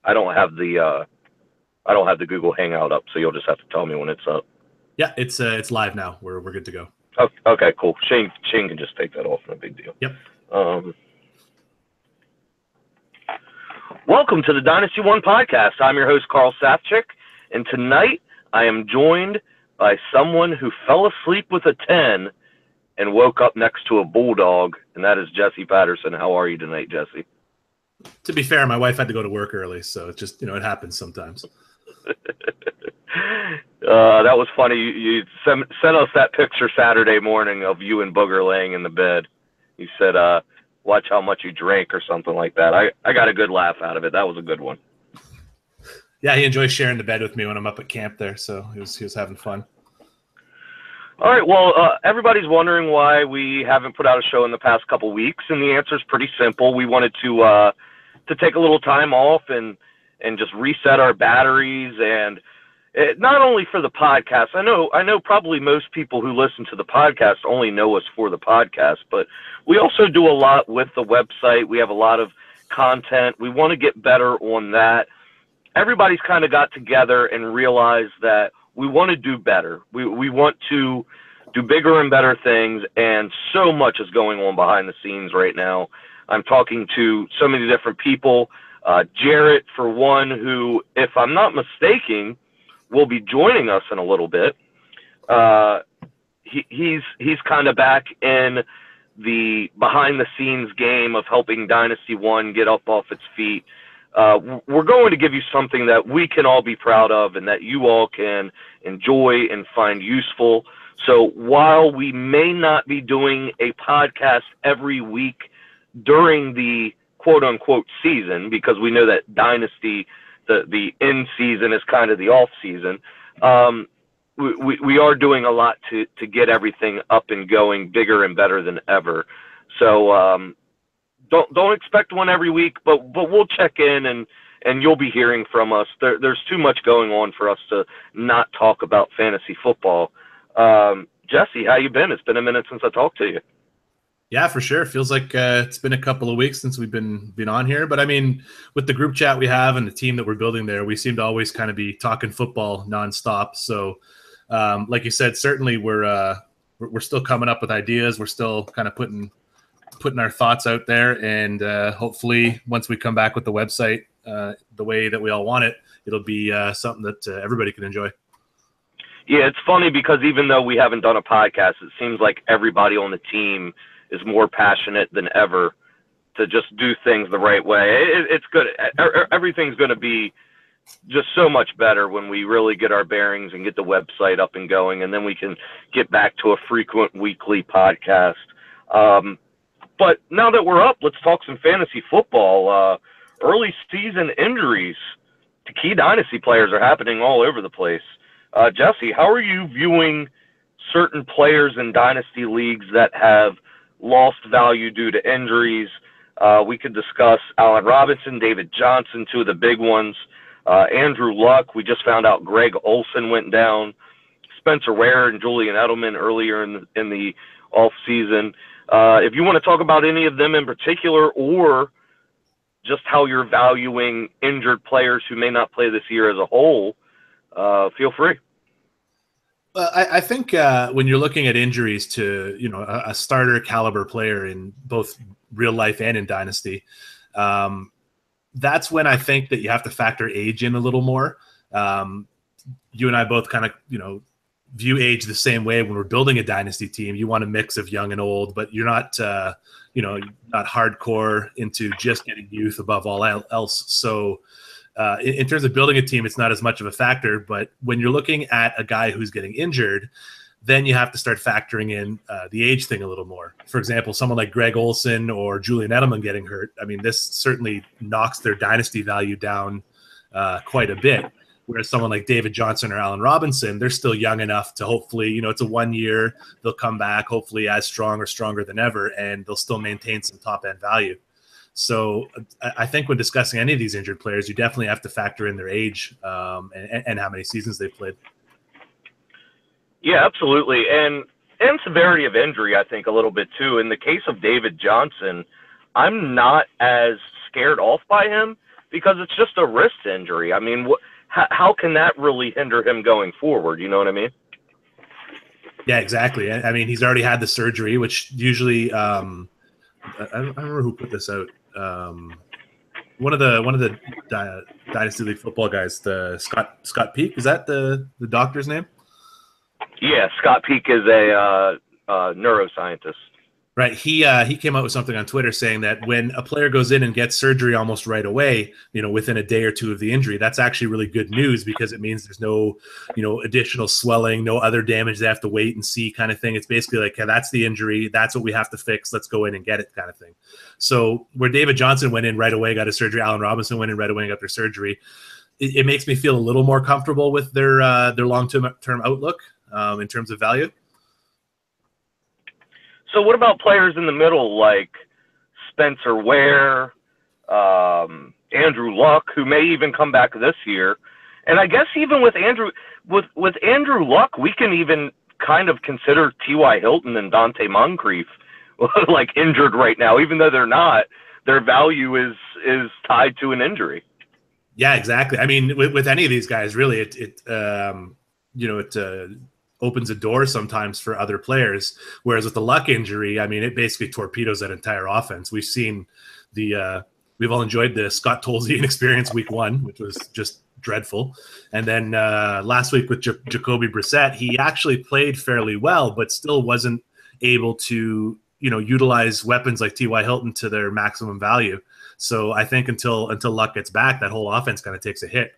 I don't have the Google Hangout up, so you'll just have to tell me when it's up. Yeah, it's live now. We're good to go. Oh, okay, cool. Shane can just take that off. No big deal. Yep. Welcome to the Dynasty One podcast. I'm your host, Carl Safchik, and tonight I am joined by someone who fell asleep with a 10 and woke up next to a bulldog, and that is Jesse Patterson. How are you tonight, Jesse? To be fair, my wife had to go to work early, so it just, it happens sometimes. That was funny. You sent us that picture Saturday morning of you and Booger laying in the bed. You said, watch how much you drank or something like that. I got a good laugh out of it. That was a good one. Yeah, he enjoys sharing the bed with me when I'm up at camp there, so he was having fun. All right, well, everybody's wondering why we haven't put out a show in the past couple weeks, and the answer is pretty simple. We wanted to take a little time off and just reset our batteries, and not only for the podcast. I know probably most people who listen to the podcast only know us for the podcast, but we also do a lot with the website. We have a lot of content. We want to get better on that. Everybody's kind of got together and realized that we want to do better. We want to do bigger and better things, and so much is going on behind the scenes right now. I'm talking to so many different people. Jarrett, for one, who, if I'm not mistaken, will be joining us in a little bit. He's kind of back in the behind-the-scenes game of helping Dynasty One get up off its feet. We're going to give you something that we can all be proud of and that you all can enjoy and find useful. So while we may not be doing a podcast every week during the quote-unquote season, because we know that Dynasty, the in season is kind of the off season, we are doing a lot to get everything up and going bigger and better than ever. So don't expect one every week, but we'll check in and you'll be hearing from us. There's too much going on for us to not talk about fantasy football. Jesse, how you been? It's been a minute since I talked to you. Yeah, for sure. Feels like it's been a couple of weeks since we've been on here. But I mean, with the group chat we have and the team that we're building there, we seem to always kind of be talking football nonstop. So, like you said, certainly we're still coming up with ideas. We're still kind of putting our thoughts out there, and hopefully, once we come back with the website the way that we all want it, it'll be something that everybody can enjoy. Yeah, it's funny because even though we haven't done a podcast, it seems like everybody on the team is more passionate than ever to just do things the right way. It's good. Everything's going to be just so much better when we really get our bearings and get the website up and going, and then we can get back to a frequent weekly podcast. But now that we're up, let's talk some fantasy football. Early season injuries to key Dynasty players are happening all over the place. Jesse, how are you viewing certain players in Dynasty leagues that have lost value due to injuries? We could discuss Allen Robinson, David Johnson, two of the big ones. Andrew Luck, we just found out Greg Olsen went down. Spencer Ware and Julian Edelman earlier in the off season. If you want to talk about any of them in particular, or just how you're valuing injured players who may not play this year as a whole, feel free. I think when you're looking at injuries to a starter caliber player in both real life and in Dynasty, that's when I think that you have to factor age in a little more. You and I both kind of view age the same way. When we're building a Dynasty team, you want a mix of young and old, but you're not not hardcore into just getting youth above all else. So in terms of building a team, it's not as much of a factor. But when you're looking at a guy who's getting injured, then you have to start factoring in the age thing a little more. For example, someone like Greg Olsen or Julian Edelman getting hurt, I mean, this certainly knocks their Dynasty value down quite a bit. Whereas someone like David Johnson or Allen Robinson, they're still young enough to hopefully, it's a 1 year, they'll come back hopefully as strong or stronger than ever, and they'll still maintain some top-end value. So I think when discussing any of these injured players, you definitely have to factor in their age and how many seasons they've played. Yeah, absolutely. And severity of injury, I think, a little bit too. In the case of David Johnson, I'm not as scared off by him because it's just a wrist injury. I mean, how can that really hinder him going forward? You know what I mean? Yeah, exactly. I mean, he's already had the surgery, which usually I don't remember who put this out. One of the Dynasty League football guys, the Scott Peak, is that the doctor's name? Yeah, Scott Peak is a neuroscientist. Right. He came out with something on Twitter saying that when a player goes in and gets surgery almost right away, within a day or two of the injury, that's actually really good news because it means there's no, additional swelling, no other damage they have to wait and see kind of thing. It's basically like, yeah, that's the injury. That's what we have to fix. Let's go in and get it kind of thing. So where David Johnson went in right away, got his surgery, Allen Robinson went in right away and got their surgery. It makes me feel a little more comfortable with their long-term outlook in terms of value. So what about players in the middle like Spencer Ware, Andrew Luck, who may even come back this year? And I guess even with Andrew Luck, we can even kind of consider T.Y. Hilton and Dante Moncrief like injured right now, even though they're not. Their value is tied to an injury. Yeah, exactly. I mean, with any of these guys, really, it opens a door sometimes for other players. Whereas with the Luck injury, I mean, it basically torpedoes that entire offense. We've seen we've all enjoyed the Scott Tolzien experience week 1, which was just dreadful. And then last week with Jacoby Brissett, he actually played fairly well, but still wasn't able to, utilize weapons like T.Y. Hilton to their maximum value. So I think until Luck gets back, that whole offense kind of takes a hit.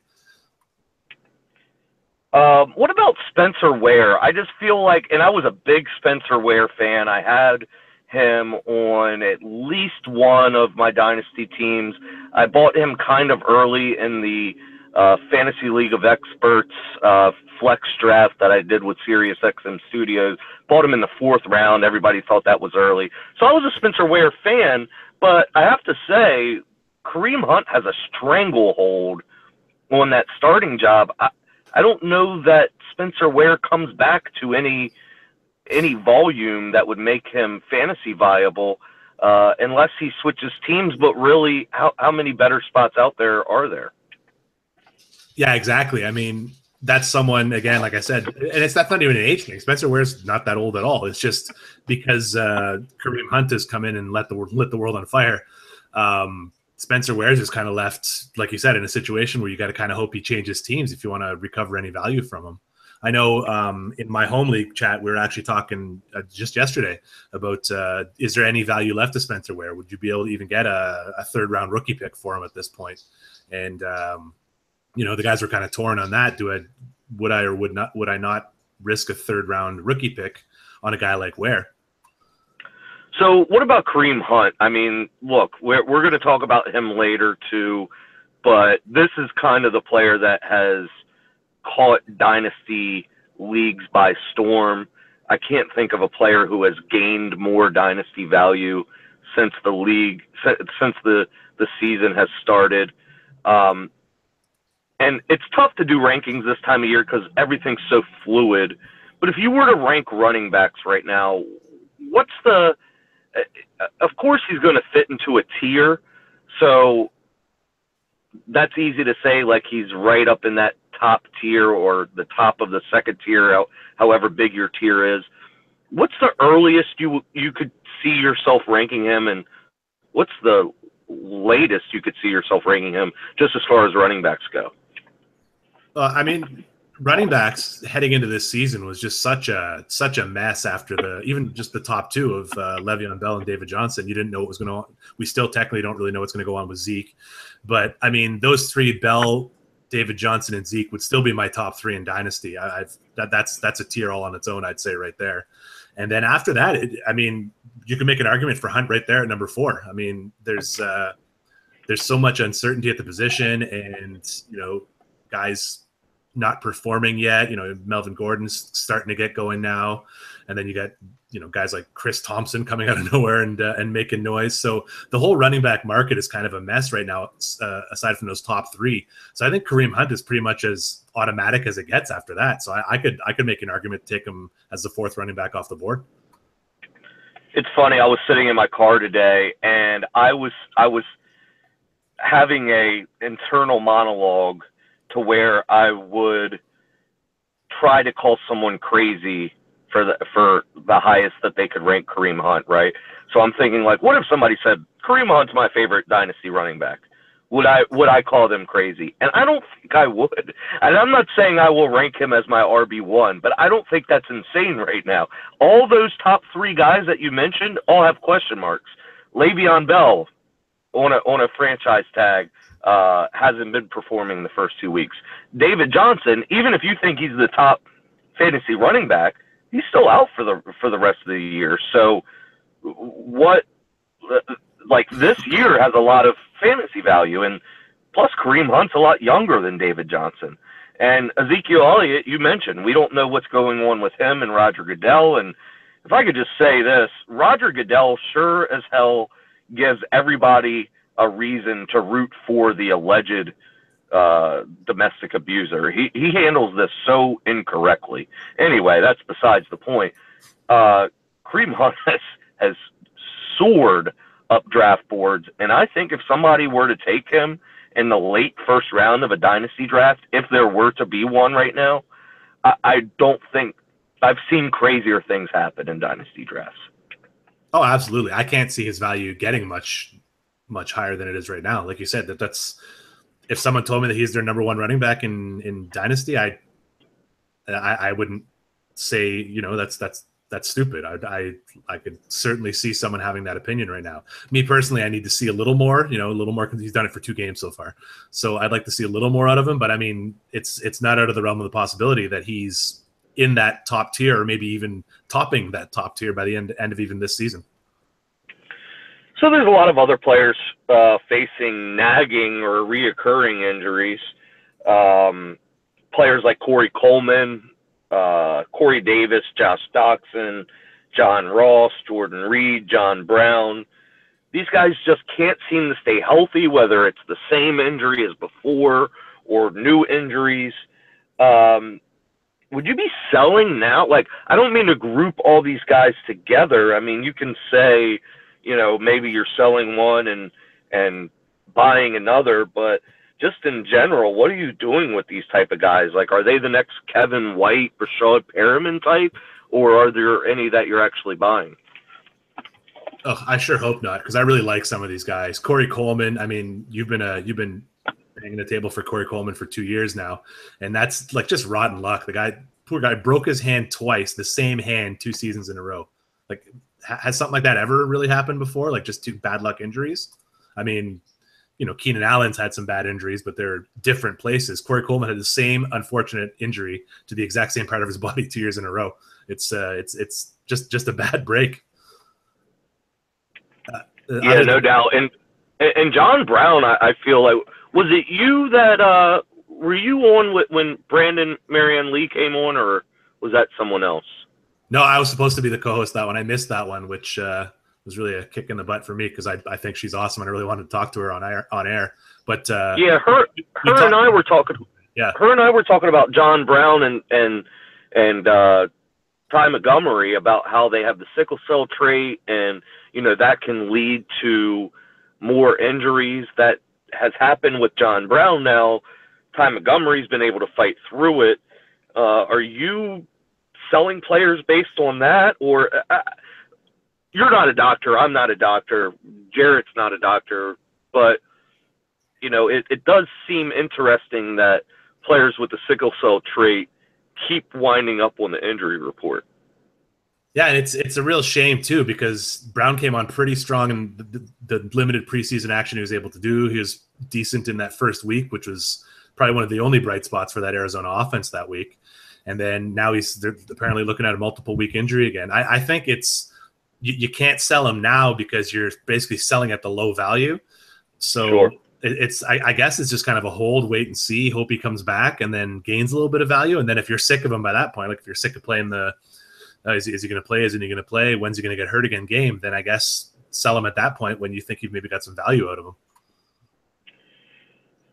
What about Spencer Ware? I just feel like, and I was a big Spencer Ware fan. I had him on at least one of my Dynasty teams. I bought him kind of early in the Fantasy League of Experts flex draft that I did with SiriusXM Studios. Bought him in the 4th round. Everybody thought that was early. So I was a Spencer Ware fan, but I have to say, Kareem Hunt has a stranglehold on that starting job. I don't know that Spencer Ware comes back to any volume that would make him fantasy viable unless he switches teams. But really, how many better spots out there are there? Yeah, exactly. I mean, that's someone, again, like I said, and that's not even an age thing. Spencer Ware's not that old at all. It's just because Kareem Hunt has come in and lit the world on fire. Spencer Ware's is kind of left, like you said, in a situation where you got to kind of hope he changes teams if you want to recover any value from him. I know in my home league chat, we were actually talking just yesterday about is there any value left to Spencer Ware? Would you be able to even get a 3rd round rookie pick for him at this point? And, the guys were kind of torn on that. Would I or would I not risk a 3rd round rookie pick on a guy like Ware? So what about Kareem Hunt? I mean, look, we're going to talk about him later too, but this is kind of the player that has caught Dynasty leagues by storm. I can't think of a player who has gained more Dynasty value since the season has started. And it's tough to do rankings this time of year because everything's so fluid. But if you were to rank running backs right now, of course he's going to fit into a tier. So that's easy to say, like he's right up in that top tier or the top of the 2nd tier, however big your tier is. What's the earliest you could see yourself ranking him, and what's the latest you could see yourself ranking him just as far as running backs go? I mean, running backs heading into this season was just such a mess after even just the top 2 of Le'Veon Bell and David Johnson. You didn't know what was going on. We still technically don't really know what's going to go on with Zeke. But, I mean, those 3, Bell, David Johnson, and Zeke, would still be my top 3 in Dynasty. That's a tier all on its own, I'd say, right there. And then after that, you can make an argument for Hunt right there at number 4. I mean, there's so much uncertainty at the position and, guys not performing yet. Melvin Gordon's starting to get going now. And then you got, guys like Chris Thompson coming out of nowhere and making noise. So the whole running back market is kind of a mess right now, aside from those top 3. So I think Kareem Hunt is pretty much as automatic as it gets after that. So I could make an argument to take him as the 4th running back off the board. It's funny. I was sitting in my car today and I was having a internal monologue to where I would try to call someone crazy for the highest that they could rank Kareem Hunt, right? So I'm thinking, like, what if somebody said Kareem Hunt's my favorite dynasty running back? Would I call them crazy? And I don't think I would. And I'm not saying I will rank him as my RB1, but I don't think that's insane right now. All those top 3 guys that you mentioned all have question marks. Le'Veon Bell on a franchise tag hasn't been performing the first 2 weeks. David Johnson, even if you think he's the top fantasy running back, he's still out for the rest of the year. So what? Like, this year has a lot of fantasy value, and plus Kareem Hunt's a lot younger than David Johnson. And Ezekiel Elliott, you mentioned, we don't know what's going on with him and Roger Goodell. And if I could just say this, Roger Goodell sure as hell gives everybody a reason to root for the alleged domestic abuser. He handles this so incorrectly. Anyway, that's besides the point. Kareem Hunt has soared up draft boards, and I think if somebody were to take him in the late first round of a dynasty draft, if there were to be one right now, I don't think I've seen crazier things happen in dynasty drafts. Oh, absolutely. I can't see his value getting much higher than it is right now. Like you said, that's if someone told me that he's their number 1 running back in dynasty, I wouldn't say, that's stupid. I could certainly see someone having that opinion right now. Me personally, I need to see a little more, because he's done it for 2 games so far. So I'd like to see a little more out of him. But I mean, it's not out of the realm of the possibility that he's in that top tier, or maybe even topping that top tier by the end of even this season. So there's a lot of other players facing nagging or reoccurring injuries. Players like Corey Coleman, Corey Davis, Josh Doxson, John Ross, Jordan Reed, John Brown. These guys just can't seem to stay healthy, whether it's the same injury as before or new injuries. Would you be selling now? Like, I don't mean to group all these guys together. I mean, you can say, maybe you're selling one and buying another, but just in general, what are you doing with these type of guys? Like, are they the next Kevin White, Rashad Perriman type, or are there any that you're actually buying? Oh, I sure hope not, because I really like some of these guys. Corey Coleman, I mean, you've been banging the table for Corey Coleman for 2 years now, and that's like just rotten luck. Poor guy broke his hand twice, the same hand 2 seasons in a row. Like, has something like that ever really happened before? Like, just 2 bad luck injuries? I mean, Keenan Allen's had some bad injuries, but they're different places. Corey Coleman had the same unfortunate injury to the exact same part of his body 2 years in a row. It's just a bad break. Yeah, no doubt. And John Brown, I feel like, was it you that were you on when Brandon Marianne Lee came on, or was that someone else? No, I was supposed to be the co-host that one. I missed that one, which was really a kick in the butt for me, because I think she's awesome and I really wanted to talk to her on air. But yeah, her and I were talking. Yeah, her and I were talking about John Brown and Ty Montgomery, about how they have the sickle cell trait, and that can lead to more injuries. That has happened with John Brown now. Ty Montgomery's been able to fight through it. Are you selling players based on that, or you're not a doctor? I'm not a doctor. Jarrett's not a doctor, but it does seem interesting that players with the sickle cell trait keep winding up on the injury report. Yeah, and it's a real shame too, because Brown came on pretty strong in the limited preseason action he was able to do. He was decent in that first week, which was probably one of the only bright spots for that Arizona offense that week. And then now they're apparently looking at a multiple week injury again. I think you can't sell him now because you're basically selling at the low value. So sure. I guess it's just kind of a hold, wait and see, hope he comes back and then gains a little bit of value. And then if you're sick of him by that point, like if you're sick of playing is he going to play? Isn't he going to play? When's he going to get hurt again game? Then I guess sell him at that point when you think you've maybe got some value out of him.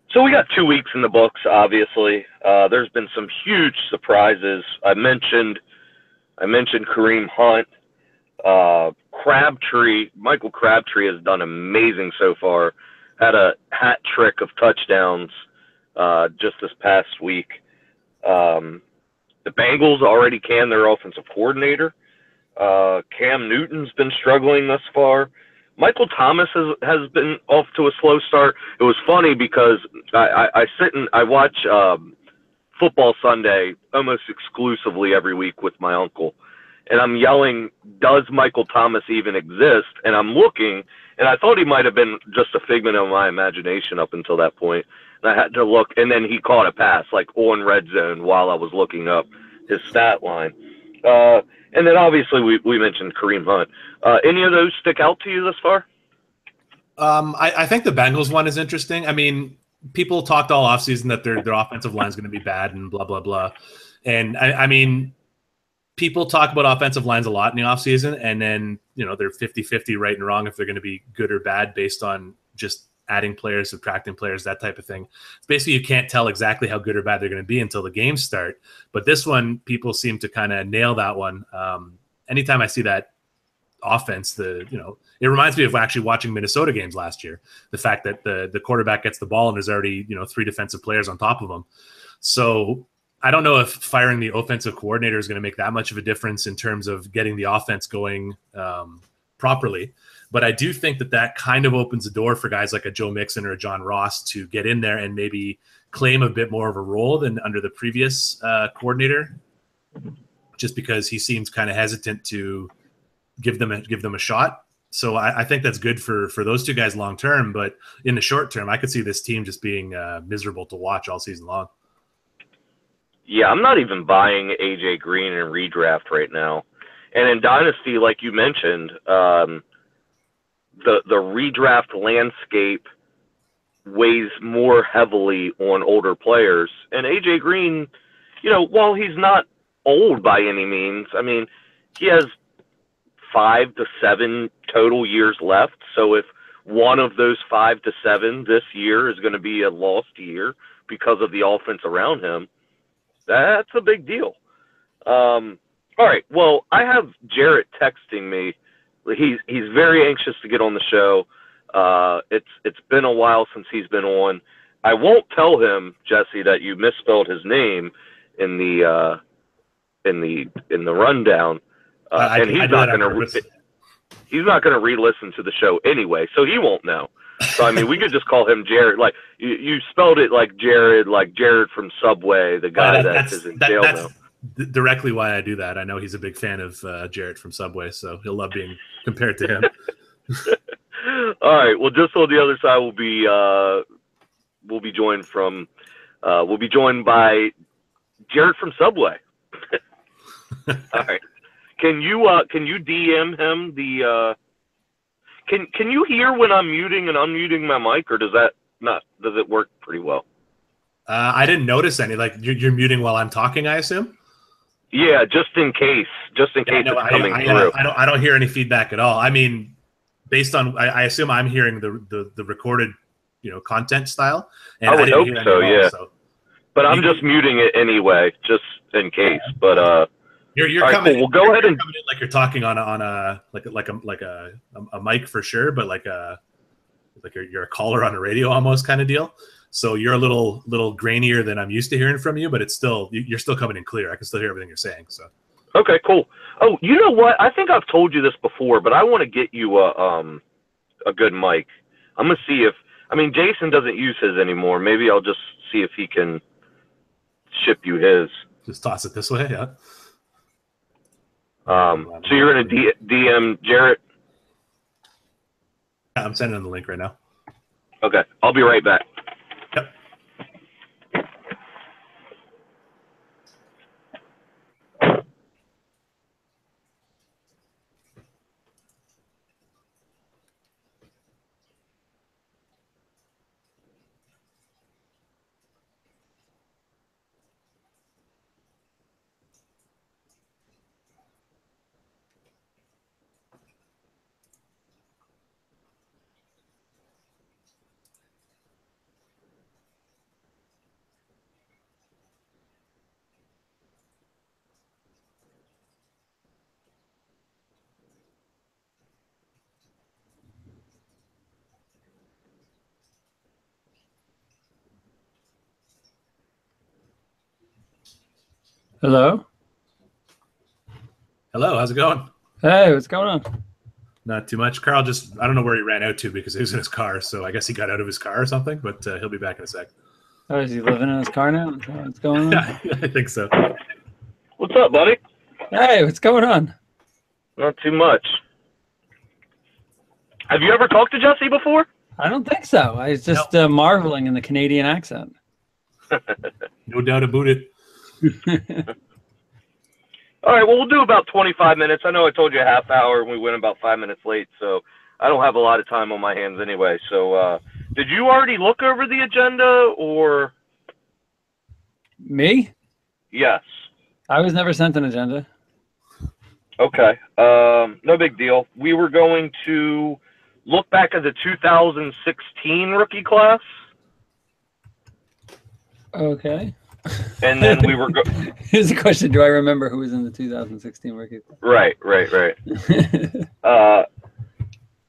So we got 2 weeks in the books, obviously. There's been some huge surprises. I mentioned Kareem Hunt. Michael Crabtree has done amazing so far. had a hat trick of touchdowns just this past week. The Bengals already canned their offensive coordinator. Cam Newton's been struggling thus far. Michael Thomas has been off to a slow start. It was funny because I sit and I watch Football Sunday almost exclusively every week with my uncle. And I'm yelling, does Michael Thomas even exist? And I'm looking, and I thought he might have been just a figment of my imagination up until that point. And I had to look, and then he caught a pass, like on red zone while I was looking up his stat line. And then obviously we mentioned Kareem Hunt. Any of those stick out to you thus far? I think the Bengals one is interesting. I mean, people talked all offseason that their offensive line is going to be bad and blah, blah, blah. And I mean, people talk about offensive lines a lot in the offseason, and then, they're 50-50 right and wrong if they're going to be good or bad based on just adding players, subtracting players, that type of thing. Basically, you can't tell exactly how good or bad they're going to be until the games start. But this one, people seem to kind of nail that one. Anytime I see that offense, it reminds me of actually watching Minnesota games last year. The fact that the quarterback gets the ball and there's already, 3 defensive players on top of him. So I don't know if firing the offensive coordinator is going to make that much of a difference in terms of getting the offense going properly. But I do think that kind of opens the door for guys like a Joe Mixon or a John Ross to get in there and maybe claim a bit more of a role than under the previous coordinator, just because he seems kind of hesitant to give them a shot. So I think that's good for those two guys long term. But in the short term, I could see this team just being miserable to watch all season long. Yeah, I'm not even buying AJ Green in redraft right now. And in Dynasty, like you mentioned, the redraft landscape weighs more heavily on older players. And AJ Green, while he's not old by any means, I mean, he has 5 to 7 total years left. So if one of those 5 to 7 this year is going to be a lost year because of the offense around him, that's a big deal. All right. Well, I have Jarrett texting me. He's very anxious to get on the show. It's been a while since he's been on. I won't tell him, Jesse, that you misspelled his name in the rundown. And he's not going to re-listen to the show anyway, so he won't know. So I mean, we could just call him Jared. Like you spelled it like Jared from Subway, the guy that is in jail now. Directly why I do that. I know he's a big fan of Jarrett from Subway, so he'll love being compared to him. All right. Well, just on the other side, we'll be joined by Jarrett from Subway. All right. Can you DM him the? Can you hear when I'm muting and unmuting my mic, or does it work pretty well? I didn't notice any. Like you're muting while I'm talking, I assume. Yeah, just in case it's coming through. I don't hear any feedback at all. I mean, based on I assume I'm hearing the recorded, content style. And I would hope so, yeah. So. But I'm just muting it anyway, just in case. But you're right, coming. Cool. Well, go ahead and coming in like you're talking on a mic for sure, but like you're a caller on a radio almost kind of deal. So you're a little grainier than I'm used to hearing from you, but you're still coming in clear. I can still hear everything you're saying. So. Okay, cool. Oh, you know what? I think I've told you this before, but I want to get you a good mic. I'm gonna see if Jason doesn't use his anymore. Maybe I'll just see if he can ship you his. Just toss it this way, yeah. So you're gonna DM Jarrett? Yeah, I'm sending him the link right now. Okay, I'll be right back. Yep. Hello. Hello, how's it going? Hey, what's going on? Not too much. Carl I don't know where he ran out to because he was in his car, so I guess he got out of his car or something, but he'll be back in a sec. Oh, is he living in his car now? Is that what's going on? I think so. What's up, buddy? Hey, what's going on? Not too much. Have you ever talked to Jesse before? I don't think so. I was just marveling in the Canadian accent. No doubt about it. All right, well, we'll do about 25 minutes. I know I told you a half hour, and we went about 5 minutes late, so I don't have a lot of time on my hands anyway. So did you already look over the agenda, or? Me? Yes. I was never sent an agenda. Okay. No big deal. We were going to look back at the 2016 rookie class. Okay. And then we were Here's the question: do I remember who was in the 2016 rookie class? Right.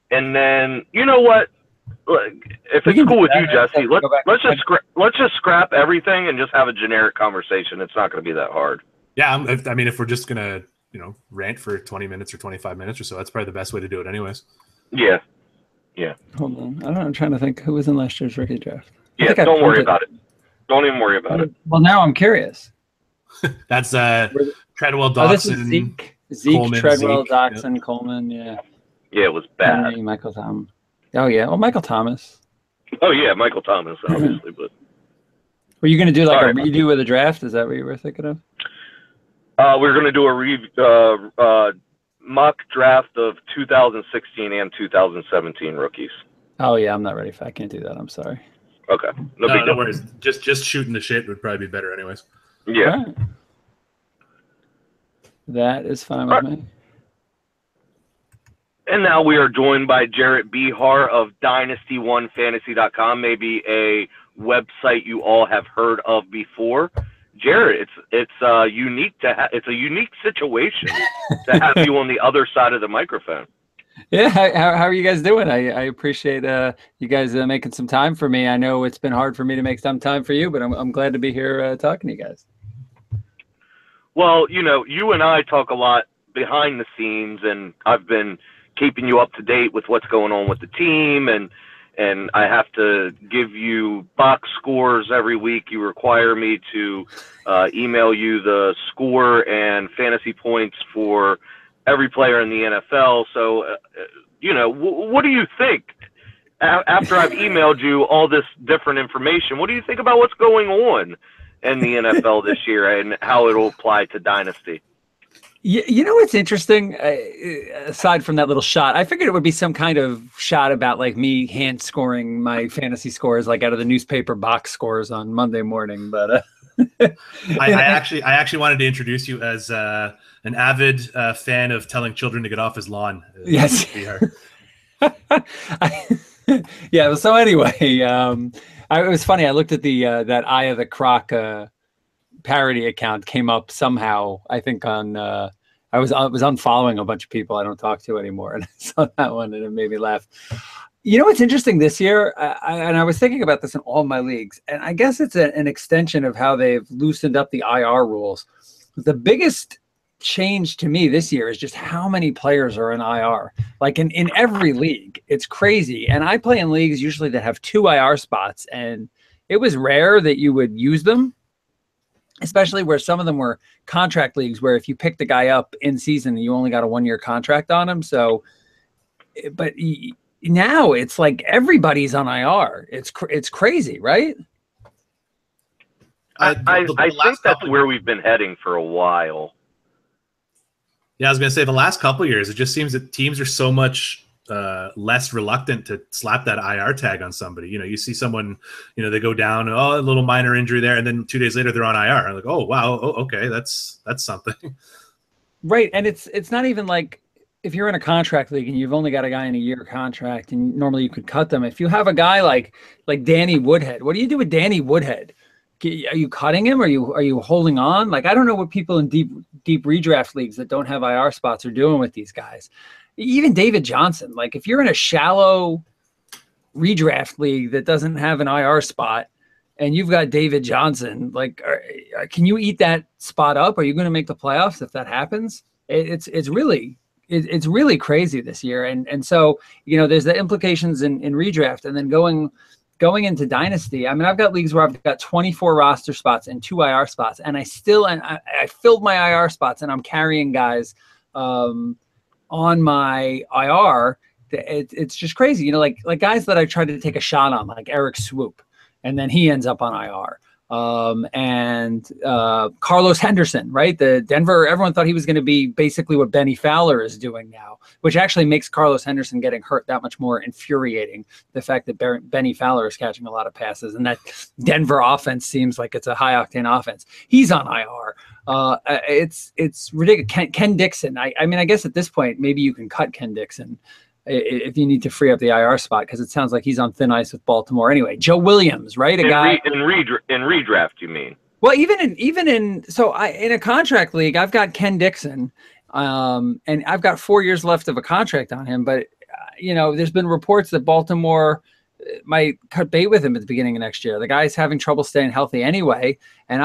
And then you know what? If it's cool with you, Jesse, let's just scrap everything and just have a generic conversation. It's not going to be that hard. Yeah, I mean, if we're just gonna rant for 20 minutes or 25 minutes or so, that's probably the best way to do it, anyways. Yeah. Hold on, I don't know. I'm trying to think who was in last year's rookie draft. Yeah, don't worry about it. Don't even worry about it. Well, now I'm curious. That's Treadwell, This is Dotson, Zeke, Coleman, Treadwell, Zeke, Dotson, yep. Coleman. Yeah. Yeah, it was bad. Henry, Michael Thomas. Oh yeah. Well, Michael Thomas. Oh yeah, Michael Thomas, obviously, but. Were you going to do like a redo of the draft? Is that what you were thinking of? We're going to do a mock draft of 2016 and 2017 rookies. Oh yeah, I'm not ready for. I can't do that. I'm sorry. Okay, no big deal. No worries. Just shooting the shit would probably be better, anyways. Yeah. Right. That is fine with me. And now we are joined by Jarrett Behar of DynastyOneFantasy.com, maybe a website you all have heard of before. Jarrett, it's unique it's a unique situation to have you on the other side of the microphone. Yeah, how are you guys doing? I appreciate you guys making some time for me. I know it's been hard for me to make some time for you, but I'm glad to be here talking to you guys. Well, you and I talk a lot behind the scenes, and I've been keeping you up to date with what's going on with the team, and I have to give you box scores every week. You require me to email you the score and fantasy points for every player in the NFL. So, what do you think after I've emailed you all this different information? What do you think about what's going on in the NFL this year and how it'll apply to Dynasty? You know what's interesting? Aside from that little shot, I figured it would be some kind of shot about like me hand scoring my fantasy scores, like out of the newspaper box scores on Monday morning. But I actually wanted to introduce you as an avid fan of telling children to get off his lawn. Yes. Yeah. So anyway, it was funny. I looked at the that Eye of the Croc parody account came up somehow. I think on I was unfollowing a bunch of people I don't talk to anymore, and I saw that one and it made me laugh. You know what's interesting this year, and I was thinking about this in all my leagues, and I guess it's an extension of how they've loosened up the IR rules. The biggest change to me this year is just how many players are in IR. Like in every league, it's crazy. And I play in leagues usually that have 2 IR spots, and it was rare that you would use them, especially where some of them were contract leagues where if you picked the guy up in season, you only got a 1-year contract on him. So, but now it's like everybody's on IR. It's crazy, right? I think that's where we've been heading for a while. Yeah, I was going to say the last couple of years, it just seems that teams are so much less reluctant to slap that IR tag on somebody. You see someone, they go down, a little minor injury there, and then 2 days later they're on IR. I'm like, oh wow, okay, that's something. Right, and it's not even like if you're in a contract league and you've only got a guy in a 1-year contract, and normally you could cut them. If you have a guy like Danny Woodhead, what do you do with Danny Woodhead? Are you cutting him? Are you holding on? Like, I don't know what people in deep redraft leagues that don't have IR spots are doing with these guys. Even David Johnson, like if you're in a shallow redraft league that doesn't have an IR spot and you've got David Johnson. Like, can you eat that spot up? Are you going to make the playoffs if that happens? It's really crazy this year. And so, there's the implications in redraft, and then going into Dynasty. I mean, I've got leagues where I've got 24 roster spots and 2 IR spots, and I filled my IR spots, and I'm carrying guys on my IR. It's just crazy, like guys that I tried to take a shot on, like Eric Swoop, and then he ends up on IR. And Carlos Henderson, right? The Denver, everyone thought he was going to be basically what Benny Fowler is doing now, which actually makes Carlos Henderson getting hurt that much more infuriating. The fact that Benny Fowler is catching a lot of passes, and that Denver offense seems like it's a high octane offense. He's on IR. It's ridiculous. Ken Dixon. I mean, I guess at this point, maybe you can cut Ken Dixon if you need to free up the IR spot, because it sounds like he's on thin ice with Baltimore anyway. Joe Williams, right? In redraft, you mean? Well, even in a contract league, I've got Ken Dixon, and I've got 4 years left of a contract on him. But there's been reports that Baltimore might cut bait with him at the beginning of next year. The guy's having trouble staying healthy anyway, and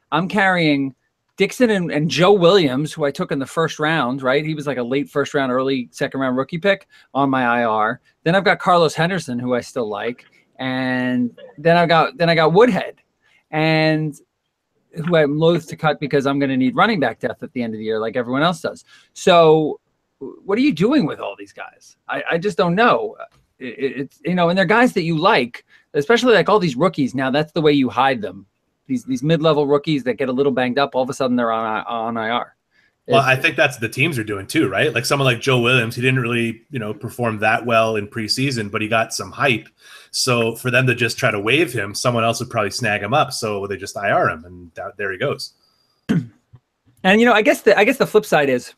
I'm carrying Dixon and Joe Williams, who I took in the first round, right? He was like a late first round, early second round rookie pick on my IR. Then I've got Carlos Henderson, who I still like. And then I got Woodhead, and who I'm loath to cut because I'm going to need running back depth at the end of the year, like everyone else does. So what are you doing with all these guys? I just don't know. It's and they're guys that you like, especially like all these rookies. Now that's the way you hide them. These mid-level rookies that get a little banged up, all of a sudden they're on IR. Well, I think that's the teams are doing too, right? Like someone like Joe Williams, he didn't really, perform that well in preseason, but he got some hype. So for them to just try to waive him, someone else would probably snag him up. So they just IR him, and there he goes. And I guess the flip side is,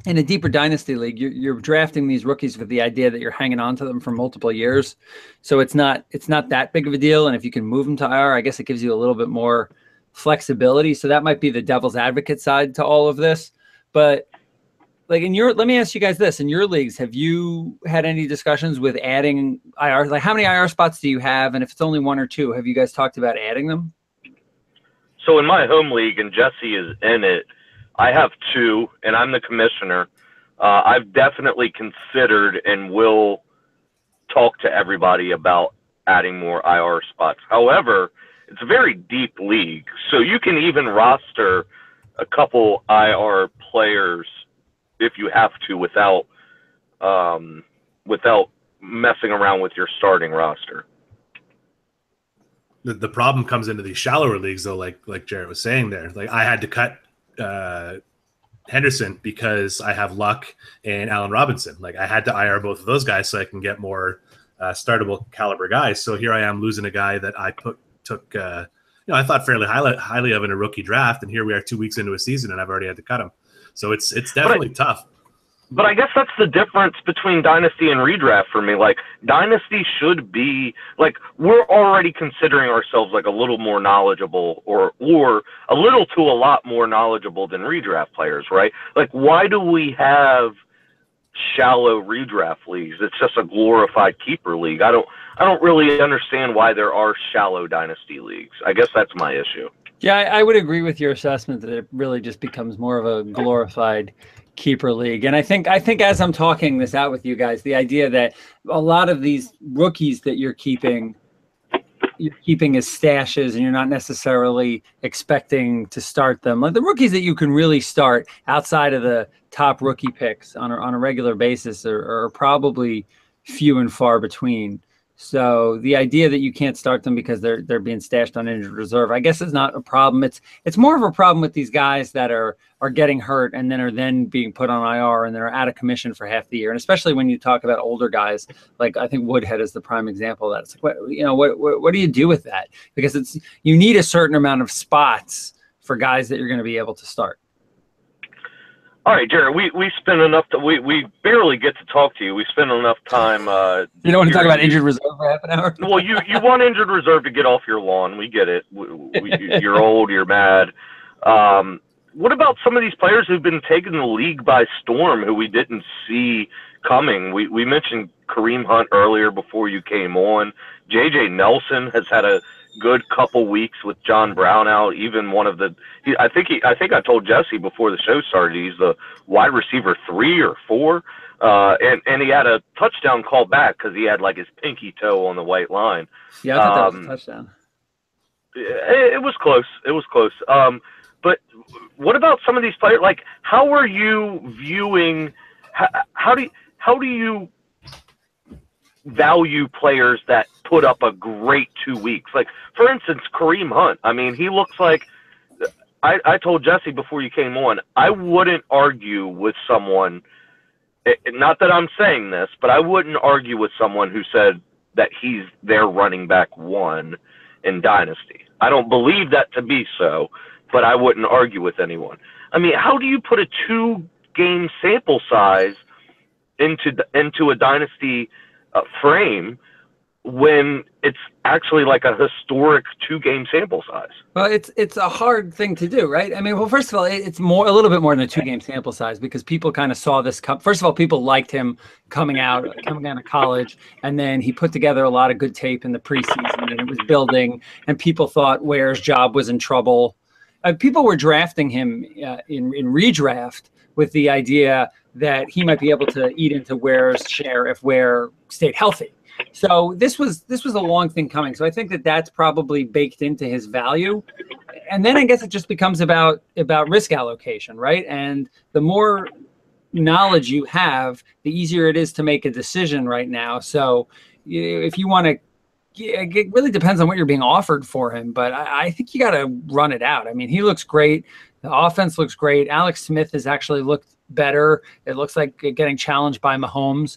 in a deeper dynasty league, you're drafting these rookies with the idea that you're hanging on to them for multiple years. So it's not that big of a deal. And if you can move them to IR, I guess it gives you a little bit more flexibility. So that might be the devil's advocate side to all of this. But like let me ask you guys this: in your leagues, have you had any discussions with adding IR? Like, how many IR spots do you have? And if it's only 1 or 2, have you guys talked about adding them? So in my home league, and Jesse is in it, I have 2, and I'm the commissioner. I've definitely considered and will talk to everybody about adding more IR spots. However, it's a very deep league, so you can even roster a couple IR players if you have to without messing around with your starting roster. The problem comes into these shallower leagues, though, like Jarrett was saying there. Like, I had to cut Henderson because I have Luck and Allen Robinson. Like, I had to IR both of those guys so I can get more startable caliber guys. So here I am losing a guy that I took I thought fairly highly of in a rookie draft, and here we are 2 weeks into a season, and I've already had to cut him. So it's definitely tough. But I guess that's the difference between Dynasty and redraft for me. Like, Dynasty should be like, we're already considering ourselves like a little more knowledgeable or a little to a lot more knowledgeable than redraft players, right? Like, why do we have shallow redraft leagues? It's just a glorified keeper league. I don't really understand why there are shallow Dynasty leagues. I guess that's my issue. Yeah, I would agree with your assessment that it really just becomes more of a glorified keeper league. And I think as I'm talking this out with you guys, the idea that a lot of these rookies that you're keeping as stashes, and you're not necessarily expecting to start them. Like, the rookies that you can really start outside of the top rookie picks on a regular basis are probably few and far between. So the idea that you can't start them because they're being stashed on injured reserve, I guess, is not a problem. It's more of a problem with these guys that are getting hurt and then are being put on IR and they're out of commission for half the year. And especially when you talk about older guys, like I think Woodhead is the prime example of that. It's like, what do you do with that? Because you need a certain amount of spots for guys that you're going to be able to start. All right, Jared, we spend enough we barely get to talk to you. We spend enough time. You don't want to talk about injured reserve for half an hour? Well, you want injured reserve to get off your lawn. We get it. You're old. You're mad. What about some of these players who've been taking the league by storm, who we didn't see coming? We mentioned Kareem Hunt earlier before you came on. J.J. Nelson has had a good couple weeks with John Brown out. Even one of the, I think I told Jesse before the show started, he's the wide receiver 3 or 4, and he had a touchdown call back because he had like his pinky toe on the white line. Yeah, I thought that was a touchdown. It was close. It was close. But what about some of these players? Like, how are you viewing? How do you value players that put up a great 2 weeks? Like, for instance, Kareem Hunt. I mean, he looks like, I told Jesse before you came on, I wouldn't argue with someone, not that I'm saying this, but I wouldn't argue with someone who said that he's their running back 1 in Dynasty. I don't believe that to be so, but I wouldn't argue with anyone. I mean, how do you put a 2-game sample size into a Dynasty frame when it's actually like a historic 2-game sample size? Well, it's a hard thing to do, right? I mean, well, first of all, it's a little bit more than a 2-game sample size because people kind of saw this come. First of all, people liked him coming out of college, and then he put together a lot of good tape in the preseason, and it was building, and people thought Ware's job was in trouble. People were drafting him in redraft with the idea that he might be able to eat into Ware's share if Ware stayed healthy. So this was a long thing coming. So I think that's probably baked into his value. And then I guess it just becomes about risk allocation, right? And the more knowledge you have, the easier it is to make a decision right now. So if you want to, it really depends on what you're being offered for him, but I think you got to run it out. I mean, he looks great. The offense looks great. Alex Smith has actually looked better. It looks like getting challenged by Mahomes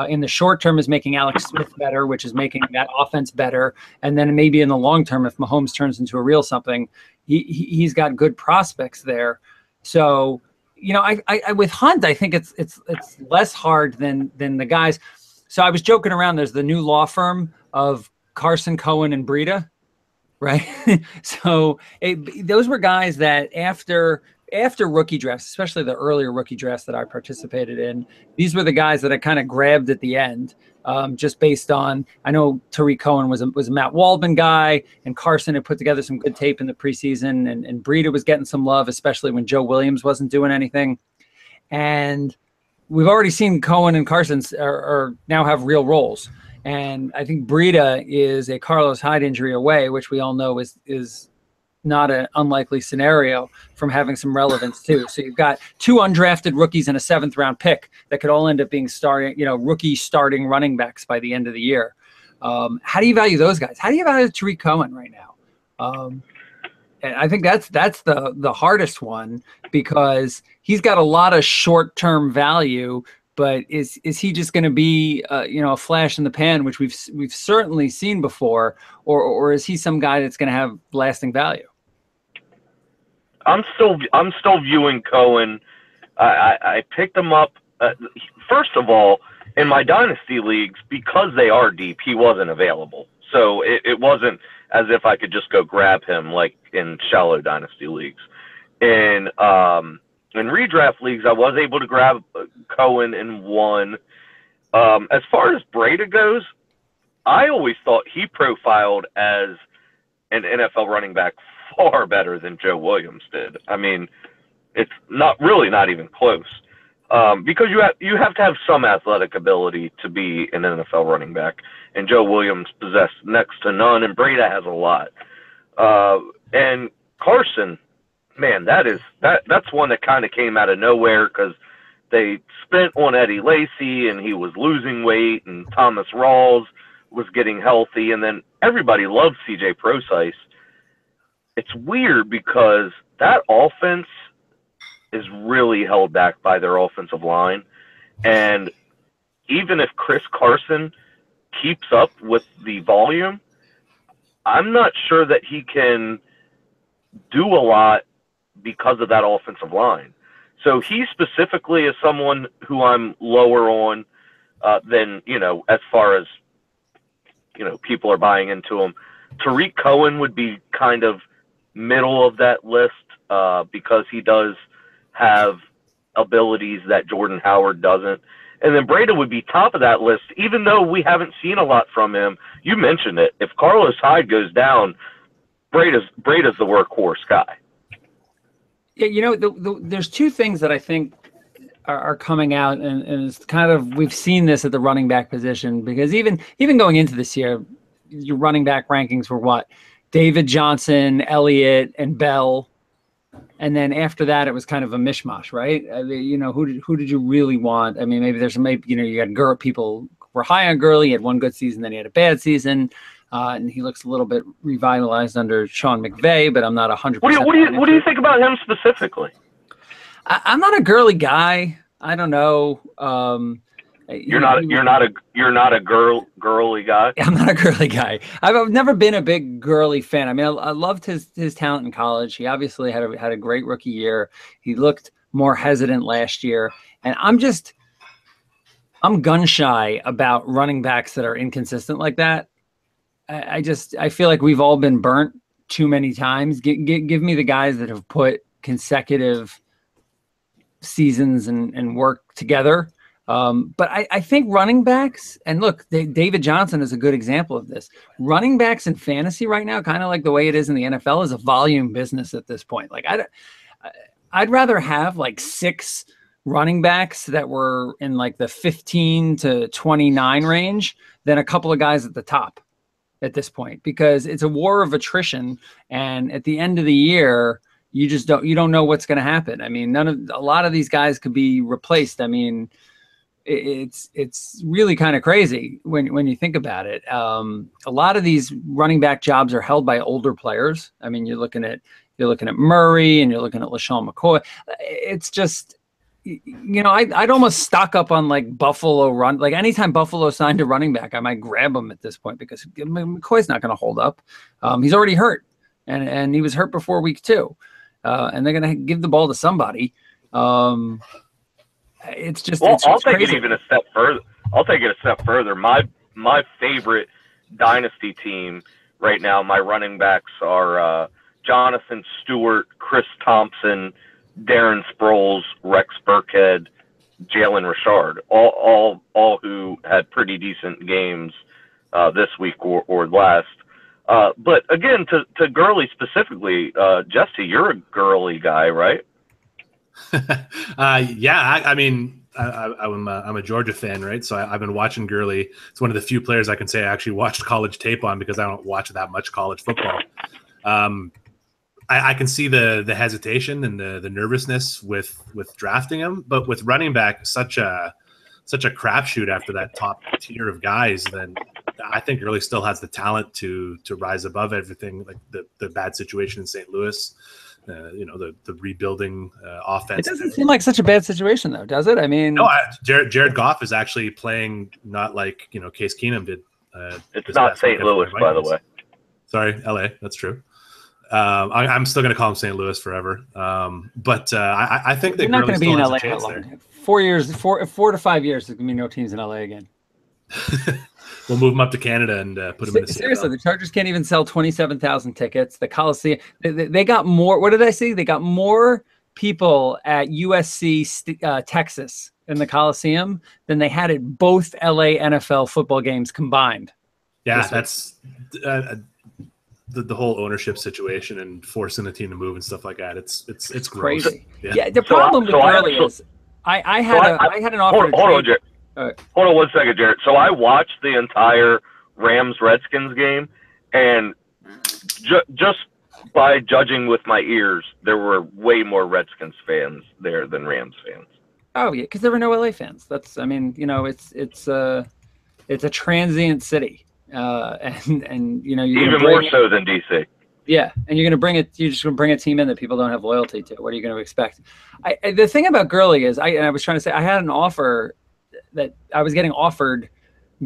in the short term is making Alex Smith better, which is making that offense better. And then maybe in the long term, if Mahomes turns into a real something, he's got good prospects there. So, you know, I with Hunt, I think it's less hard than the guys. So I was joking around. There's the new law firm of Carson, Cohen, and Breida, right? So those were guys that after rookie drafts, especially the earlier rookie drafts that I participated in, these were the guys that I kind of grabbed at the end, just based on, I know Tariq Cohen was a Matt Waldman guy, and Carson had put together some good tape in the preseason, and Breida was getting some love, especially when Joe Williams wasn't doing anything. And we've already seen Cohen and Carson are now have real roles. And I think Breida is a Carlos Hyde injury away, which we all know is not an unlikely scenario from having some relevance too. So you've got 2 undrafted rookies and a 7th round pick that could all end up being rookie starting running backs by the end of the year. How do you value those guys? How do you value Tariq Cohen right now? And I think that's the hardest one because he's got a lot of short-term value. But is he just going to be a flash in the pan, which we've certainly seen before, or is he some guy that's going to have lasting value? I'm still viewing Cohen. I picked him up first of all in my dynasty leagues because they are deep. He wasn't available, so it wasn't as if I could just go grab him like in shallow dynasty leagues. In redraft leagues, I was able to grab Cohen in one. As far as Breida goes, I always thought he profiled as an NFL running back far better than Joe Williams did. I mean, it's not even close. Because you have to have some athletic ability to be an NFL running back, and Joe Williams possessed next to none, and Breida has a lot. And Carson, man, that's one that kind of came out of nowhere because they spent on Eddie Lacy, and he was losing weight, and Thomas Rawls was getting healthy, and then everybody loved C.J. Prosise. It's weird because that offense is really held back by their offensive line, and even if Chris Carson keeps up with the volume, I'm not sure that he can do a lot because of that offensive line. So he specifically is someone who I'm lower on than, as far as, people are buying into him. Tariq Cohen would be kind of middle of that list because he does have abilities that Jordan Howard doesn't. and then Breda would be top of that list, even though we haven't seen a lot from him. You mentioned it. If Carlos Hyde goes down, Breda's the workhorse guy. Yeah, there's two things that I think are coming out, and it's kind of, we've seen this at the running back position, because even going into this year, your running back rankings were what? David Johnson, Elliott, and Bell. And then after that, it was kind of a mishmash, right? I mean, who did you really want? I mean, you got people were high on Gurley. He had one good season, then he had a bad season. And he looks a little bit revitalized under Sean McVay, but I'm not 100%. What do you think about him specifically? I'm not a Gurley guy. I don't know. You're not a girly guy. I'm not a Gurley guy. I've never been a big Gurley fan. I mean, I loved his talent in college. He obviously had a great rookie year. He looked more hesitant last year, and I'm gun shy about running backs that are inconsistent like that. I feel like we've all been burnt too many times. Give me the guys that have put consecutive seasons and work together. But I think running backs, and look, David Johnson is a good example of this. Running backs in fantasy right now, kind of like the way it is in the NFL, is a volume business at this point. Like I'd rather have like 6 running backs that were in like the 15 to 29 range than a couple of guys at the top at this point, because it's a war of attrition. And at the end of the year, you don't know what's going to happen. I mean, a lot of these guys could be replaced. I mean, it's really kind of crazy when you think about it. A lot of these running back jobs are held by older players. I mean, you're looking at Murray, and you're looking at LaShawn McCoy. It's just, I'd almost stock up on like Buffalo run. Like anytime Buffalo signed a running back, I might grab him at this point, because McCoy's not going to hold up. He's already hurt, and he was hurt before week 2, and they're going to give the ball to somebody. It's just, well, I'll take crazy. it even a step further. I'll take it a step further. My favorite dynasty team right now, my running backs are Jonathan Stewart, Chris Thompson, Darren Sproles, Rex Burkhead, Jalen Richard, all who had pretty decent games this week or last. But again, to Gurley specifically, Jesse, you're a Gurley guy, right? Yeah, I mean, I'm a Georgia fan, right? So I've been watching Gurley. It's one of the few players I can say I actually watched college tape on, because I don't watch that much college football. I can see the hesitation and the nervousness with drafting him, but with running back, such a crapshoot after that top tier of guys, then I think Gurley still has the talent to rise above everything, like the bad situation in St. Louis. The rebuilding offense. It doesn't seem like such a bad situation, though, does it? I mean, no. Jared Goff is actually playing not like Case Keenum did. It's not St. Louis, by the way. Sorry, LA. That's true. I'm still going to call him St. Louis forever. But I think that you're not going to be in LA that long. 4 years, 4 to 5 years, there's going to be no teams in LA again. We'll move them up to Canada and put them in the seriously. The Chargers can't even sell 27,000 tickets. The Coliseum, they got more. What did I see? They got more people at USC Texas in the Coliseum than they had at both LA NFL football games combined. Yeah, that's the whole ownership situation and forcing the team to move and stuff like that. It's gross. Crazy. Yeah, the problem with Gurley is I had an offer. Hold on 1 second, Jared. So I watched the entire Rams-Redskins game, and just by judging with my ears, there were way more Redskins fans there than Rams fans. Oh yeah, because there were no LA fans. It's a transient city, and you're even more so than DC. Yeah, and you're just going to bring a team in that people don't have loyalty to. What are you going to expect? The thing about Gurley is, I was trying to say, I had an offer that I was getting offered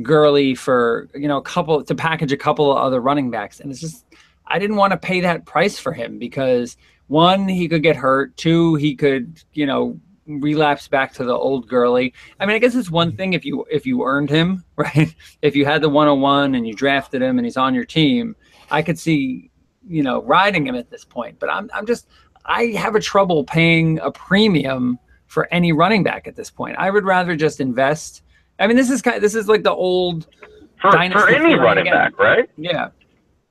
Gurley for, to package a couple of other running backs. And it's just, I didn't want to pay that price for him, because 1, he could get hurt. 2, he could, relapse back to the old Gurley. I mean, I guess it's one thing if you earned him, right? If you had the 101 and you drafted him and he's on your team, I could see, riding him at this point. But I have a trouble paying a premium for any running back at this point. I would rather just invest. I mean, this is like the old for any running back, right? Yeah.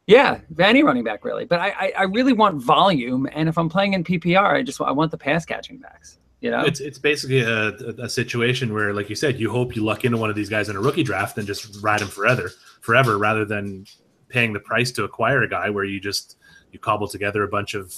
Yeah, any running back really, but I really want volume, and if I'm playing in PPR, I want the pass catching backs. You know, it's basically a situation where, like you said, you hope you luck into one of these guys in a rookie draft and just ride him forever, rather than paying the price to acquire a guy where you cobble together a bunch of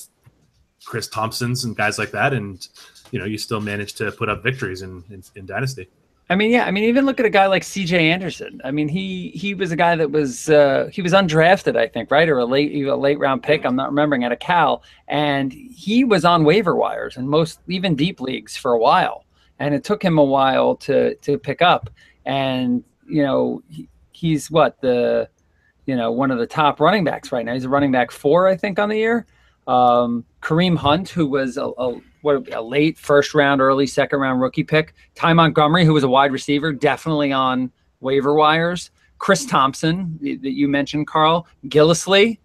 Chris Thompsons and guys like that, and you still manage to put up victories in Dynasty. I mean, yeah. I mean, even look at a guy like C.J. Anderson. I mean, he was a guy that was he was undrafted, I think, right, or a late round pick. I'm not remembering, out of Cal, and he was on waiver wires and even deep leagues for a while, and it took him a while to pick up. And he's one of the top running backs right now. He's a running back 4, I think, on the year. Kareem Hunt, who was a late first round, early second round rookie pick. Ty Montgomery, who was a wide receiver, definitely on waiver wires. Chris Thompson, that you mentioned, Carl. Gillislee,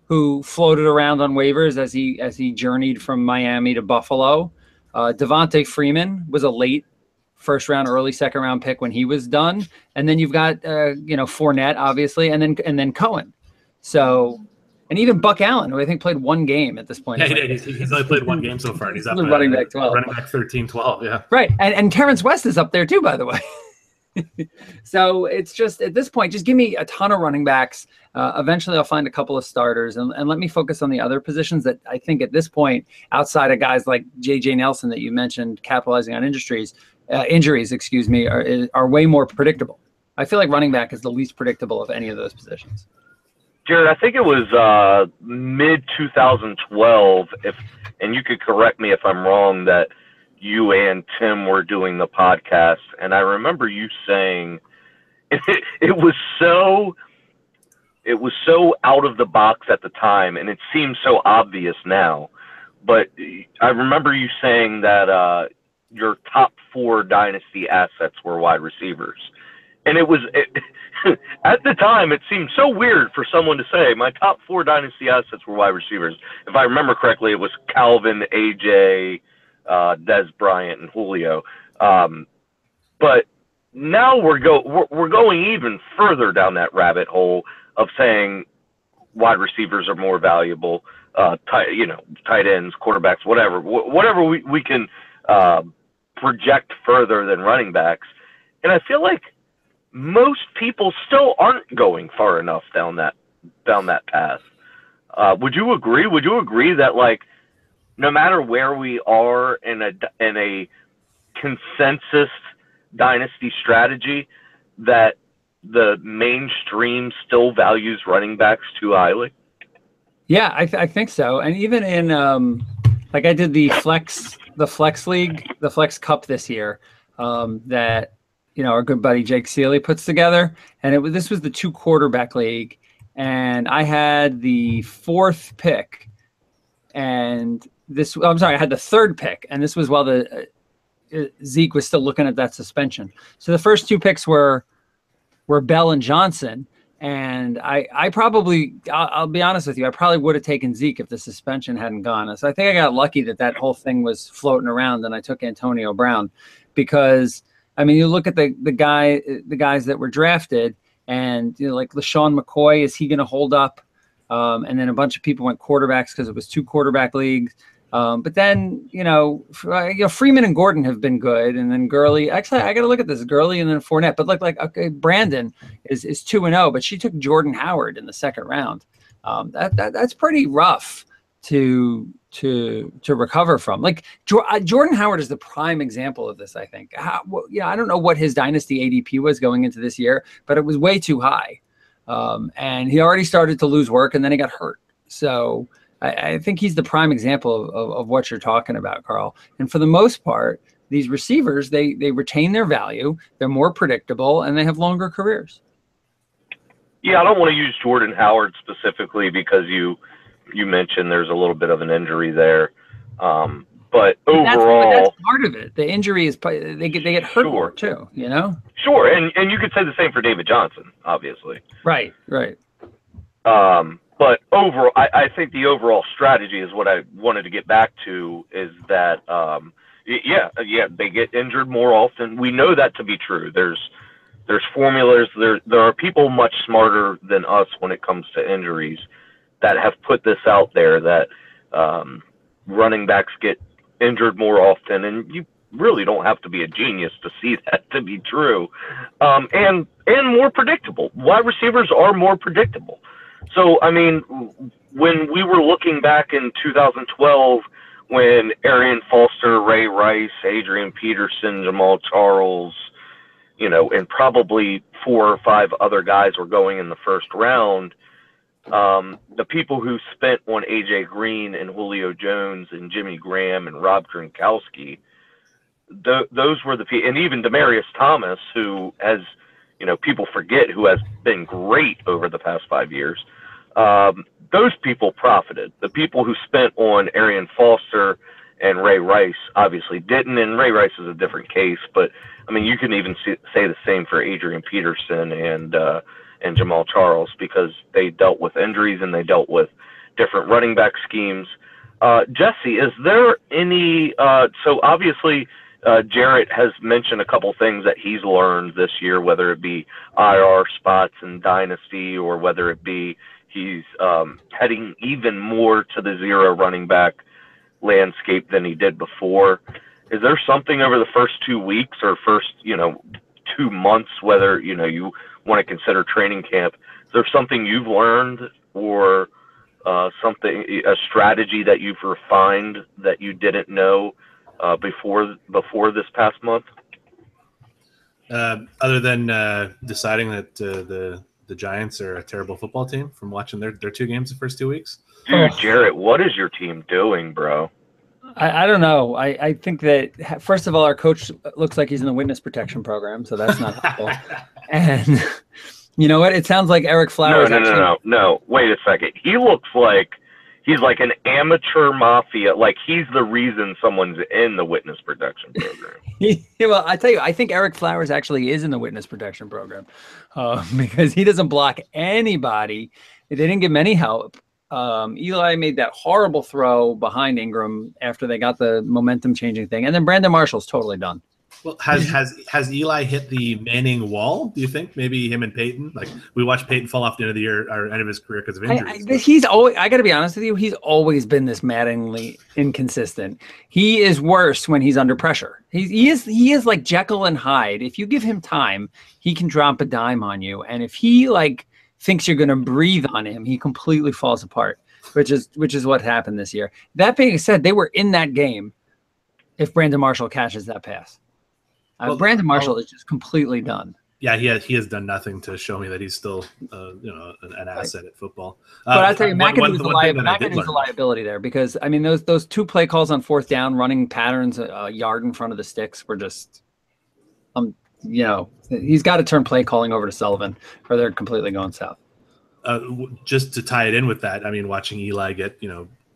who floated around on waivers as he journeyed from Miami to Buffalo. Devontae Freeman was a late first round, early second round pick when he was done. And then you've got Fournette, obviously, and then Cohen. So. And even Buck Allen, who I think played 1 game at this point. Yeah, he's only played 1 game so far. And he's up running back 12. Running back 13-12, yeah. Right. And Terrence West is up there too, by the way. So it's just, at this point, just give me a ton of running backs. Eventually I'll find a couple of starters and let me focus on the other positions that I think at this point, outside of guys like J.J. Nelson that you mentioned, capitalizing on injuries, are way more predictable. I feel like running back is the least predictable of any of those positions. Jared, I think it was mid-2012, and you could correct me if I'm wrong, that you and Tim were doing the podcast, and I remember you saying it was so out of the box at the time, and it seems so obvious now. But I remember you saying that your top 4 dynasty assets were wide receivers, and at the time, it seemed so weird for someone to say my top 4 dynasty assets were wide receivers. If I remember correctly, it was Calvin, AJ, Des Bryant, and Julio. But now we're going even further down that rabbit hole of saying wide receivers are more valuable. Tight ends, quarterbacks, whatever we can project further than running backs. And I feel like most people still aren't going far enough down that path. Would you agree? Would you agree that, like, no matter where we are in a consensus dynasty strategy, that the mainstream still values running backs too highly? Yeah, I think so. And even in like I did the flex league, the flex cup this year, that our good buddy Jake Seeley puts together, and this was the 2 quarterback league, and I had the 4th pick, and I had the 3rd pick, and this was while the Zeke was still looking at that suspension. So the first 2 picks were Bell and Johnson, and I'll be honest with you, I probably would have taken Zeke if the suspension hadn't gone. So I think I got lucky that whole thing was floating around, and I took Antonio Brown, because I mean, you look at the guys that were drafted, and like LaShawn McCoy, is he going to hold up? And then a bunch of people went quarterbacks because it was 2 quarterback leagues. But then Freeman and Gordon have been good, and then Gurley. Actually, I got to look at this, Gurley and then Fournette. But okay, Brandon is 2-0, but she took Jordan Howard in the 2nd round. That's pretty rough to recover from. Like Jordan Howard is the prime example of this, I think. I don't know what his dynasty ADP was going into this year, but it was way too high. And he already started to lose work, and then he got hurt. So I think he's the prime example of what you're talking about, Carl. And for the most part, these receivers, they retain their value, they're more predictable, and they have longer careers. Yeah, I don't want to use Jordan Howard specifically because you mentioned there's a little bit of an injury there. But overall, that's part of it. The injury is they get hurt more too, Sure, and you could say the same for David Johnson, obviously. Right. But overall, I think the overall strategy is what I wanted to get back to, is that Yeah, they get injured more often. We know that to be true. There's formulas. There are people much smarter than us when it comes to injuries that have put this out there that running backs get injured more often, and you really don't have to be a genius to see that to be true. And more predictable. Wide receivers are more predictable. So, I mean, when we were looking back in 2012, when Arian Foster, Ray Rice, Adrian Peterson, Jamal Charles, and probably 4 or 5 other guys were going in the first round, the people who spent on A.J. Green and Julio Jones and Jimmy Graham and Rob Gronkowski, those were the people, and even Demaryius Thomas, who has, people forget, who has been great over the past 5 years. Those people profited. The people who spent on Arian Foster and Ray Rice obviously didn't, and Ray Rice is a different case, but I mean, you can even say the same for Adrian Peterson and Jamal Charles, because they dealt with injuries and they dealt with different running back schemes. Jesse, is there any so obviously Jarrett has mentioned a couple things that he's learned this year, whether it be IR spots in Dynasty or whether it be he's heading even more to the zero running back landscape than he did before. Is there something over the first 2 weeks or first, 2 months, whether, you want to consider training camp, is there something you've learned or something, a strategy that you've refined that you didn't know before this past month? Other than deciding that the Giants are a terrible football team from watching their 2 games the first 2 weeks. Dude, Jarrett, what is your team doing, bro? I don't know. I think that, first of all, our coach looks like he's in the witness protection program, so that's not helpful. And you know what? It sounds like Eric Flowers. No. Wait a second. He looks like he's like an amateur mafia. Like he's the reason someone's in the witness protection program. Well, I tell you, I think Eric Flowers actually is in the witness protection program because he doesn't block anybody. They didn't give him any help. Eli made that horrible throw behind Ingram after they got the momentum changing thing. And then Brandon Marshall's totally done. Well, has Eli hit the Manning wall? Do you think maybe him and Peyton? Like we watched Peyton fall off the end of the year or end of his career because of injuries. I got to be honest with you. He's always been this maddeningly inconsistent. He is worse when he's under pressure. He is like Jekyll and Hyde. If you give him time, he can drop a dime on you. And if he thinks you're going to breathe on him, he completely falls apart, which is what happened this year. That being said, they were in that game if Brandon Marshall catches that pass. Brandon Marshall is just completely done. Yeah, he has done nothing to show me that he's still an asset at football. But I tell you, McAdoo's a liability there because I mean those 2 play calls on 4th down, running patterns a yard in front of the sticks were just he's got to turn play calling over to Sullivan or they're completely going south. Just to tie it in with that, I mean, watching Eli get,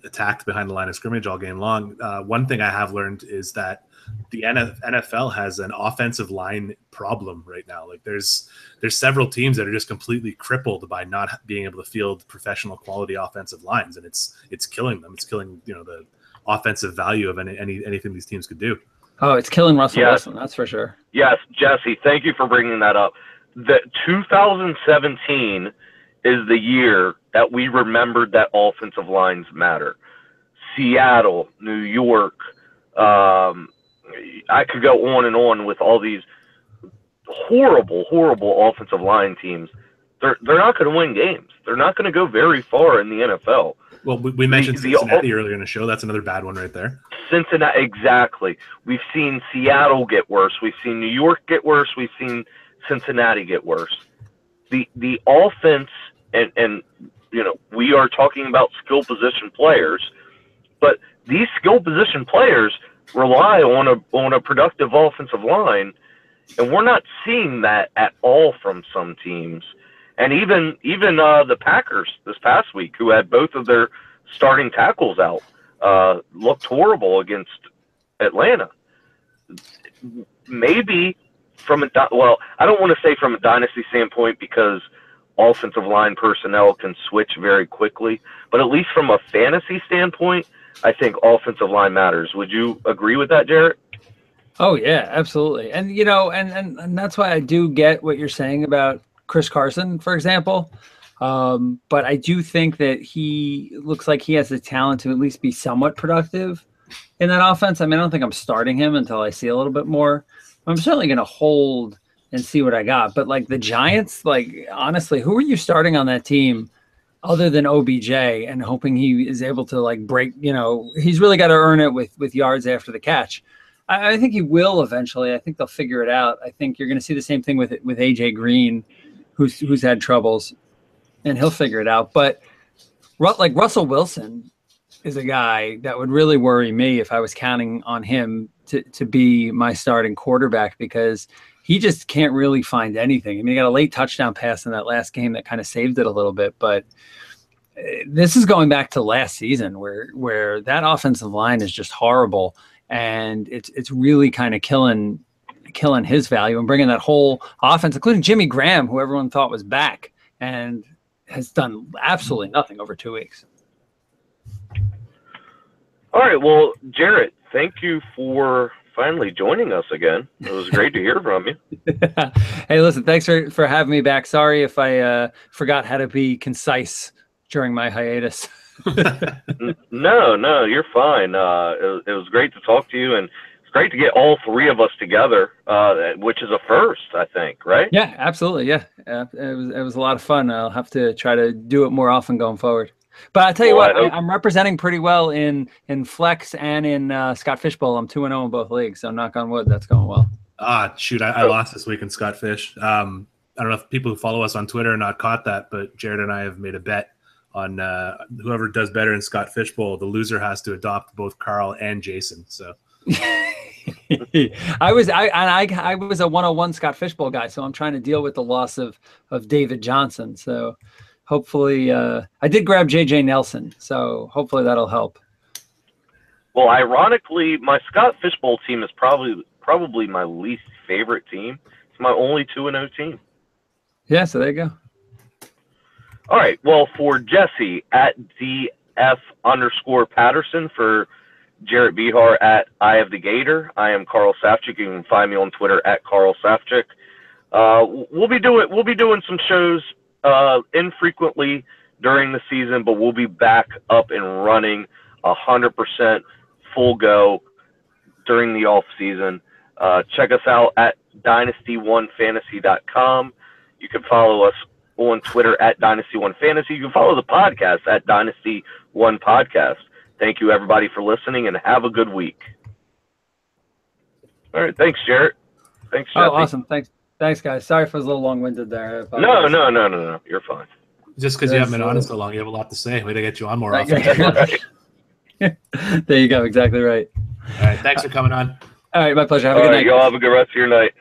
attacked behind the line of scrimmage all game long. One thing I have learned is that the NFL has an offensive line problem right now. Like there's several teams that are just completely crippled by not being able to field professional quality offensive lines. And it's killing them. It's killing, the offensive value of anything these teams could do. Oh, it's killing Russell Wilson. That's for sure. Yes. Jesse, thank you for bringing that up. The 2017 is the year that we remembered that offensive lines matter. Seattle, New York, I could go on and on with all these horrible offensive line teams. They're not going to win games. They're not going to go very far in the NFL. Well, we mentioned Cincinnati earlier in the show. That's another bad one right there. Cincinnati, exactly. We've seen Seattle get worse. We've seen New York get worse. We've seen Cincinnati get worse. The offense, and we are talking about skill position players, but these skill position players rely on a productive offensive line, and we're not seeing that at all from some teams. And even the Packers this past week, who had both of their starting tackles out, looked horrible against Atlanta. Maybe I don't want to say from a dynasty standpoint because offensive line personnel can switch very quickly, but at least from a fantasy standpoint, I think offensive line matters. Would you agree with that, Jarrett? Oh yeah, absolutely. And you know, and that's why I do get what you're saying about Chris Carson, for example. But I do think that he looks like he has the talent to at least be somewhat productive in that offense. I mean, I don't think I'm starting him until I see a little bit more. I'm certainly going to hold and see what I got. But like the Giants, like honestly, who are you starting on that team other than OBJ and hoping he is able to like break? You know, he's really got to earn it with yards after the catch. I think he will eventually. I think they'll figure it out. I think you're going to see the same thing with AJ Green, who's had troubles, and he'll figure it out. But like Russell Wilson is a guy that would really worry me if I was counting on him to be my starting quarterback, because he just can't really find anything. I mean, he got a late touchdown pass in that last game that kind of saved it a little bit, but this is going back to last season where that offensive line is just horrible. And it's really kind of killing his value and bringing that whole offense, including Jimmy Graham, who everyone thought was back and has done absolutely nothing over 2 weeks. All right. Well, Jarrett, thank you for finally joining us again. It was great to hear from you. Hey, listen, thanks for having me back. Sorry if I forgot how to be concise during my hiatus. No, you're fine. It was great to talk to you, and it's great to get all three of us together, which is a first, I think, right? Yeah, absolutely. Yeah, it was a lot of fun. I'll have to try to do it more often going forward. But I'll tell you what, I'm representing pretty well in Flex and in Scott Fishbowl. I'm 2-0 in both leagues, so knock on wood, that's going well. Shoot, I lost this week in Scott Fish. I don't know if people who follow us on Twitter not caught that, but Jared and I have made a bet on whoever does better in Scott Fishbowl. The loser has to adopt both Carl and Jason. So I was a 101 Scott Fishbowl guy, so I'm trying to deal with the loss of David Johnson. So hopefully, I did grab JJ Nelson, so hopefully that'll help. Well, ironically, my Scott Fishbowl team is probably my least favorite team. It's my only 2-0 team. Yeah, so there you go. All right. Well, for Jesse at DF_Patterson, for Jarrett Behar at Eye of the Gator, I am Carl Safchik. You can find me on Twitter at Carl Safchik. We'll be doing some shows infrequently during the season, but we'll be back up and running 100% full go during the off season. Check us out at dynasty1fantasy.com. You can follow us on Twitter at Dynasty1Fantasy. You can follow the podcast at Dynasty1Podcast. Thank you, everybody, for listening, and have a good week. All right. Thanks, Jarrett. Thanks, Jesse. Oh, awesome. Thanks, guys. Sorry if I was a little long-winded there. No. You're fine. Just because you haven't been on so long, you have a lot to say. Way to get you on more often. There you go. Exactly right. All right. Thanks for coming on. All right. My pleasure. Have a good night. Y'all have a good rest of your night.